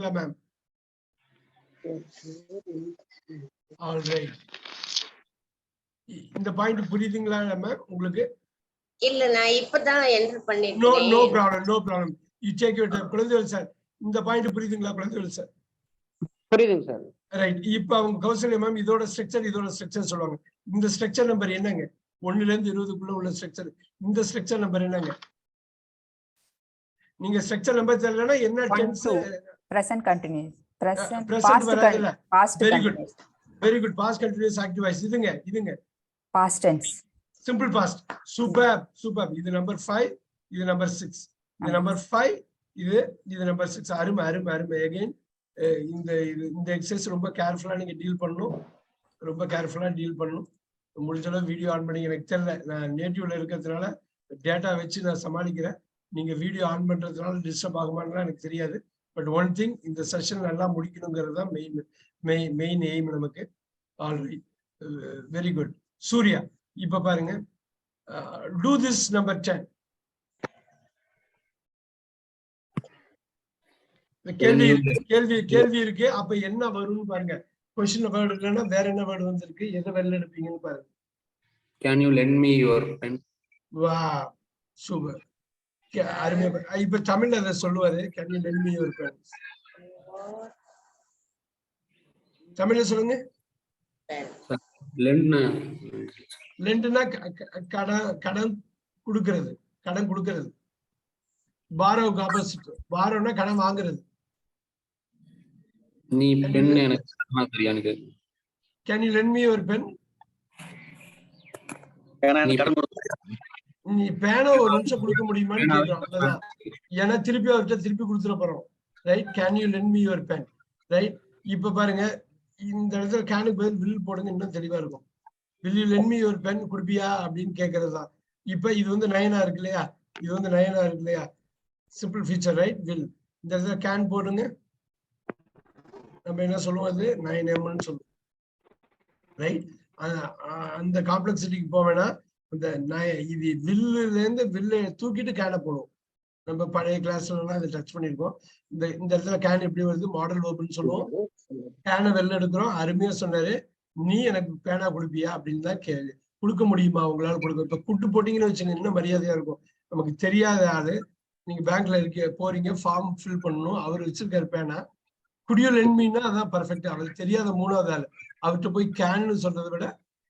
Ma'am alright இந்த point புரியுதுங்களா ma'am உங்களுக்கு? இல்ல நான் இப்பதான் என்டர் பண்ணிட்டேன். No problem you take your time. குழந்தைகள் சார் இந்த பாயிண்ட் புரியுதுங்களா குழந்தைகள் சார்? புரியுதுங்க சார். ரைட். இப்ப அவங்க கௌசல்யா மேம் இதோட ஸ்ட்ரக்சர் சொல்லுவாங்க. இந்த ஸ்ட்ரக்சர் நம்பர் என்னங்க? 1ல இருந்து 20க்குள்ள உள்ள ஸ்ட்ரக்சர். இந்த ஸ்ட்ரக்சர் நம்பர் என்னங்க? நீங்க ஸ்ட்ரக்சர் நம்பர் தெரியலனா என்ன tense? present continuous, present past continuous. Very good. Past continuous active voice. இதுங்க past tense, simple past. Superb. இது நம்பர் 5, இது நம்பர் 6. இது நம்பர் 5, இது நம்பர் 6. அருமை. again இந்த எக்ஸசைஸ் ரொம்ப கேர்ஃபுல்லா நீங்க டீல் பண்ணணும். முடிஞ்ச அளவு வீடியோ ஆன் பண்ணி. எனக்கு தெரியல, நான் நேட்டிவ்ல இருக்கிறதுனால டேட்டா வச்சு நான் சமாளிக்கிறேன். நீங்க வீடியோ ஆன் பண்றதுனால டிஸ்டர்ப் ஆகுமான்னு எனக்கு தெரியாது. பட் ஒன் திங், இந்த செஷன் நல்லா முடிக்கணுங்கிறது தான் மெயின் எய்ம் நமக்கு. Alright, very good. சூர்யா இப்ப பாருங்க, டூ திஸ் நம்பர் 10. கேள்வி இருக்கு. அப்ப என்ன வரும்னு பாருங்க. கொஸ்டின் வேர்டு இல்லைன்னா வேற என்ன வேர்டு வந்திருக்கு, எதை வெளில எடுப்பீங்கன்னு பாருங்க. Can you lend me your pen? வா, சூப்பர், அருமையா. இப்ப தமிழ்ல அதை சொல்லுவாரு. Can you lend me your pen? தமிழ்ல சொல்லுங்க. லெண்ட்னா கடன் கொடுக்கிறது. பாரோவுக்கு ஆப்போசிட். பாரோனா கடன் வாங்குறது. நீ பென் எனக்கு தெரியாது. Can you lend me your pen? நீ பேனா ஒரு நிமிஷம் கொடுக்க முடியுமான்னு கேக்குறோம். அவ்வளவுதான். ஏன்னா திருப்பி கொடுத்துட போறோம். Right. Can you lend me your pen? Right. இப்ப பாருங்க, இந்த இடத்துல கேனுக்கு பதில் வில் போடுங்க, இன்னும் தெளிவா இருக்கும். Will you lend me your pen? குடுப்பியா அப்படின்னு கேக்குறது தான். இப்ப இது வந்து நயனா இருக்கு இல்லையா? Simple feature, right. வில். இந்த இடத்துல கேன் போடுங்க. நம்ம என்ன சொல்லுவோம், அது 9M சொல்லுவோம். ரைட். அந்த காம்ப்ளெக்சிட்டிக்கு போவேன்னா இந்த இது வில்லுல இருந்து வில்ல தூக்கிட்டு கேனை போடுவோம். நம்ம பழைய கிளாஸ்ல இதை டச் பண்ணிருக்கோம். இந்த இடத்துல கேன் எப்படி வருது, மாடல் வேர்ப்னு சொல்லுவோம். கேனை வெளில எடுக்கிறோம். அருமையா சொன்னாரு. நீ எனக்கு பேனா கொடுப்பியா அப்படின்னு தான் கேள்வி. கொடுக்க முடியுமா உங்களால கொடுக்க? இப்ப கூட்டு போட்டீங்கன்னு வச்சுங்க, இன்னும் மரியாதையா இருக்கும். நமக்கு தெரியாத ஆளு, நீங்க பேங்க்ல போறீங்க, ஃபார்ம் ஃபில் பண்ணணும், அவர் வச்சிருக்காரு பேனா. குடியல் என்மீன்னா அதான் பர்ஃபெக்ட். அவருக்கு தெரியாத மூணாவது ஆளு அவர்கிட்ட போய் கேன்னு சொல்றதை விட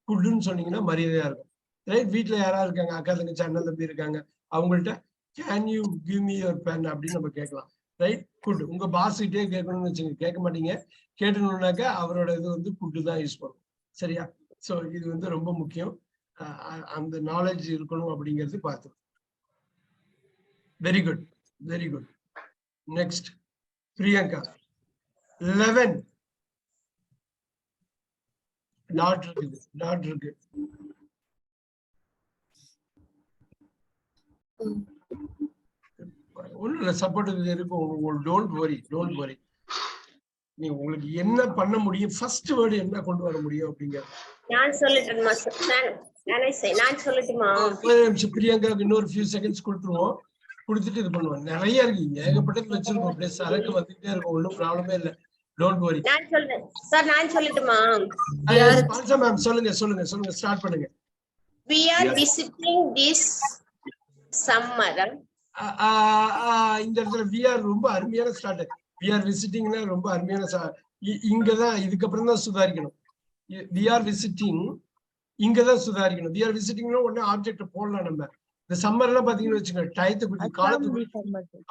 குடுன்னு சொன்னீங்கன்னா மரியாதையா இருக்கும். ரைட். வீட்டுல யாராவது இருக்காங்க, அக்கா தங்கச்சி அண்ணன் தம்பி இருக்காங்க, அவங்கள்ட்ட can you give me your pen அப்படின்னு நம்ம கேட்கலாம். ரைட். குட். உங்க பாஸ் கிட்டே கேட்கணும்னு வச்சுங்க, கேட்க மாட்டீங்க. கேட்டணும்னாக்கா அவரோட இது வந்து குட்டு தான் யூஸ் பண்ணும். சரியா? சோ இது வந்து ரொம்ப முக்கியம். அந்த நாலேஜ் இருக்கணும் அப்படிங்கிறது பார்த்து. Very good. Next Priyanka. 11 dot இருக்கு. ஒன்றும் இல்லை, சப்போர்ட் இருக்கும். Don't worry. நீ உங்களுக்கு என்ன பண்ண முடியும், ஃபர்ஸ்ட் வேர்டு என்ன கொண்டு வர முடியும் அப்படிங்கிறது நான் சொல்லட்டுமா? பிரியங்காவுக்கு இன்னொரு ஃபியூ செகண்ட்ஸ் கொடுத்துருவோம். கொடுத்துட்டு இது பண்ணுவோம். நிறைய இருக்கு, ஏகப்பட்டது வச்சிருக்கோம். அப்படியே சரக்கு வந்துட்டே இருக்கும். ஒன்றும் ப்ராப்ளமே இல்லை. Don't worry. நான் சொல்லட்டுமா? மேம் சொல்லுங்க. ஸ்டார்ட் பண்ணுங்க. We are visiting this summer. இந்த இடத்துல we are ரொம்ப அருமையான ஸ்டார்ட். We are visitingனா ரொம்ப அருமையான இங்கதான் இதுக்கப்புறம் தான் சுதாரிக்கணும். We are visiting இங்கதான் சுதாரிக்கணும். We are visitingனா உடனே ஆப்ஜெக்ட் போடலாம். நம்ம இந்த சம்மர்லாம் பாத்தீங்கன்னு வச்சுக்கோங்க, டயத்தை குறித்து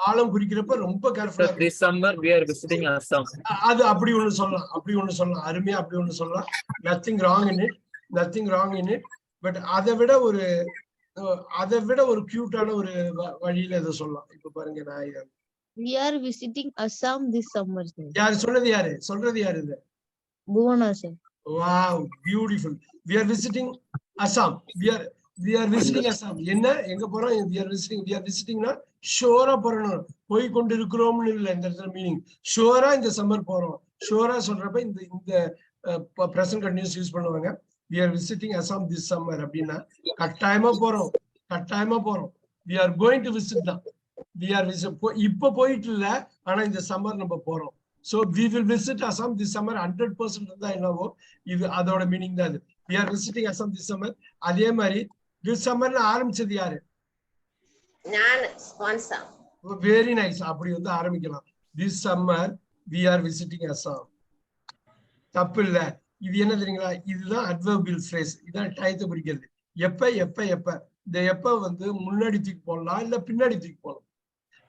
காலம் குறிக்கிறப்ப ரொம்ப கேர்ஃபுல்லா. This summer we are visiting Assam. அது அப்படி ஒண்ணு சொல்லலாம். அருமையா அப்படி ஒண்ணு சொல்லலாம். nothing wrong in it. But அதை விட ஒரு கியூட்டான ஒரு வழியில இதை சொல்லலாம். இப்ப பாருங்க, நான் We are visiting Assam this summer. சொல்றது யாரு இது? Bhuvana sir. Wow, beautiful. We are visiting Assam. We are visiting Assam. என்ன எங்க போறோம்? We are visitingனா ஷோரா போறோம். போய் கொண்டு இருக்கிறோம்னு இல்ல இந்த இடத்துல மீனிங். ஷோரா இந்த சம்மர் போறோம். ஷோரா சொல்றப்ப இந்த பிரசன்ட் கண்டினியூஸ் யூஸ் பண்ணுவாங்க. We are visiting Assam this summer அப்படின்னா கட்டாயமா போறோம். We are going to visit தான். We are இப்ப போயிட்டு இல்ல, ஆனா இந்த சம்மர் நம்ம போறோம். So we will visit Assam this summer 100% தான் என்னவோ இது அதோட மீனிங் தான் அது. We are visiting Assam this summer. அதே மாதிரி this summer ஆரம்பிச்சது யாரு? நான் ஸ்பான்சர். Very nice. அப்படி வந்து ஆரம்பிக்கலாம். This summer we are visiting Assam. தப்பு இல்ல. இது என்ன தெரியுங்களா? இதுதான் adverbial phrase. இதான் டயத்தை குறிக்கிறது. எப்ப எப்ப எப்ப இந்த எப்ப வந்து முன்னாடி தூக்கி போடலாம் இல்ல பின்னாடி தூக்கி போடலாம்.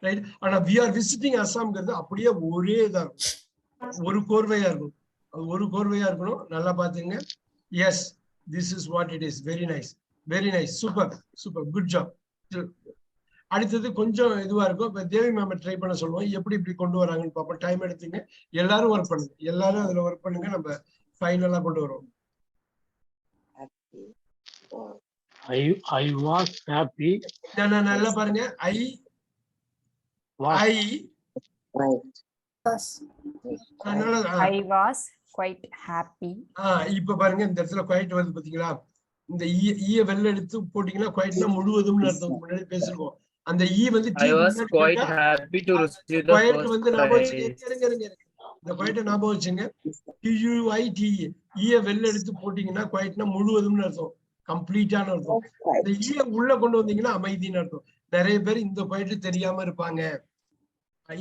ரைட். ஆனா we are visiting Assamங்கிறது அப்படியே ஒரே இதா இருக்கும். ஒரு கோர்வையா இருக்கும். அது ஒரு கோர்வையா இருக்கணும். நல்லா பாத்துங்க. Yes, this is what it is. Very nice, very nice. Super super, good job. அடுத்தது கொஞ்சம் இதுவா இருக்கும். இப்ப தேவி மேம் ட்ரை பண்ண சொல்லுவோம். எப்படி இப்படி கொண்டு வராங்கன்னு பார்ப்போம். டைம் எடுத்துங்க. எல்லாரும் ஒர்க் பண்ணுங்க. எல்லாரும் அதுல ஒர்க் பண்ணுங்க. நம்ம ஃபைனலா கொண்டு வருவோம். I was happy. நல்லா பாருங்க. I was quite happy. இப்ப பாருங்க இந்த இடத்துல குவைட் வருது பாத்தீங்களா? இந்த ஈய வெளில எடுத்து போட்டீங்கன்னா குவைட்னா முழுவதும்னு அர்த்தம். முன்னாடி பேசிருக்கோம். அந்த ஈ வந்து I was quite happy to receive the quiet first வந்து இந்த குவைட்டை ஞாபகம் வச்சுங்க. QUITE ஈய வெளில எடுத்து போட்டீங்கன்னா குவைட்னா முழுவதும்னு அர்த்தம். கம்ப்ளீட்டான அர்த்தம். இந்த ஈய உள்ள கொண்டு வந்தீங்கன்னா அமைதின்னு அர்த்தம். நிறைய பேர் இந்த குவைட் தெரியாம இருப்பாங்க.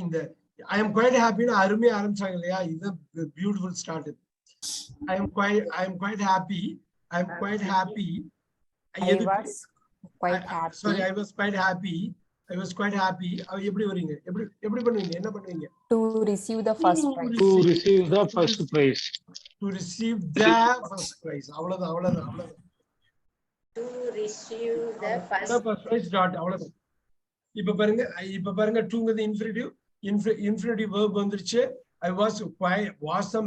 இந்த I am quite happy னா அருமையா ஆரம்பிச்சாங்க இல்லையா? இது beautiful start. I am quite happy. I was quite happy. Sorry, I was quite happy. I was quite happy. எப்படி வரீங்க? எப்படி பண்ணுவீங்க? என்ன பண்ணுவீங்க? To receive the first prize. To receive the first prize. To receive the first prize. அவ்வளவுதான். To receive the first prize. அவ்வளவுதான். இப்ப பாருங்க டூங்கிறது இன்ஃபினிட்டிவ். இன்ஃபினிட்டிவ் வெர்ப் வந்துருச்சு. I was quite awesome.